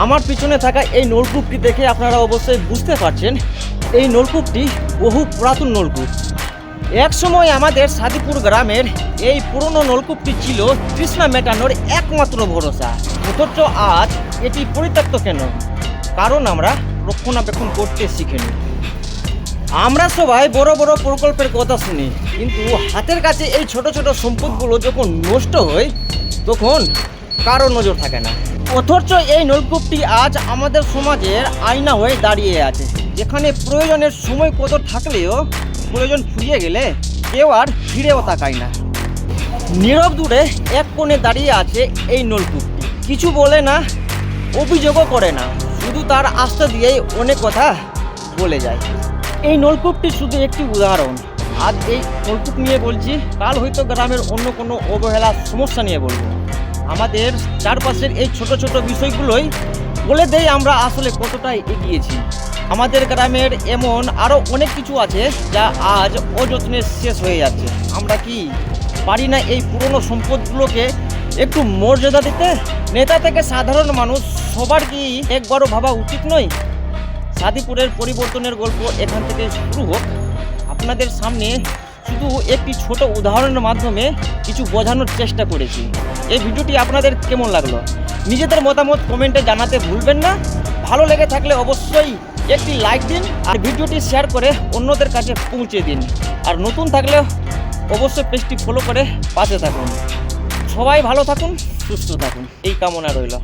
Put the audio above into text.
আমার পিছনে থাকা এই নলকূপটি দেখে আপনারা অবশ্যই বুঝতে পারছেন এই নলকূপটি বহু পুরাতন নলকূপ। এক সময় আমাদের সাদিপুর গ্রামের এই পুরনো নলকূপটি ছিল তৃষ্ণা মেটানোর একমাত্র ভরসা। অথচ আজ এটি পরিত্যক্ত কেন? কারণ আমরা রক্ষণাবেক্ষণ করতে শিখিনি। আমরা সবাই বড় বড় প্রকল্পের কথা শুনি, কিন্তু হাতের কাছে এই ছোট ছোট সম্পদগুলো যখন নষ্ট হয় তখন কারো নজর থাকে না। অথচ এই নলকূপটি আজ আমাদের সমাজের আয়না হয়ে দাঁড়িয়ে আছে, যেখানে প্রয়োজনের সময় কত থাকলেও প্রয়োজন ফুরিয়ে গেলে কেউ আর ফিরেও তাকায় না। নীরব দূরে এক কোণে দাঁড়িয়ে আছে এই নলকূপটি, কিছু বলে না, অভিযোগও করে না, শুধু তার আস্থা দিয়েই অনেক কথা বলে যায়। এই নলকূপটি শুধু একটি উদাহরণ। আজ এই নলকূপ নিয়ে বলছি, কাল হয়তো গ্রামের অন্য কোনো অবহেলার সমস্যা নিয়ে বলবো। আমাদের চারপাশের এই ছোট ছোট বিষয়গুলোই বলে দেয় আমরা আসলে কতটাই এগিয়েছি। আমাদের গ্রামের এমন আরও অনেক কিছু আছে যা আজ অযত্নে শেষ হয়ে যাচ্ছে। আমরা কি পারি না এই পুরনো সম্পদগুলোকে একটু মর্যাদা দিতে? নেতা থেকে সাধারণ মানুষ সবার কি একবারও ভাবা উচিত নয়? সাদিপুরের পরিবর্তনের গল্প এখান থেকে শুরু হোক। আপনাদের সামনে শুধু একটি ছোট উদাহরণের মাধ্যমে কিছু বোঝানোর চেষ্টা করেছি। এই ভিডিওটি আপনাদের কেমন লাগলো নিজেদের মতামত কমেন্টে জানাতে ভুলবেন না। ভালো লেগে থাকলে অবশ্যই একটি লাইক দিন আর ভিডিওটি শেয়ার করে অন্যদের কাছে পৌঁছে দিন। আর নতুন থাকলে অবশ্যই পেজটি ফলো করে পাশে থাকুন। সবাই ভালো থাকুন, সুস্থ থাকুন, এই কামনা রইল।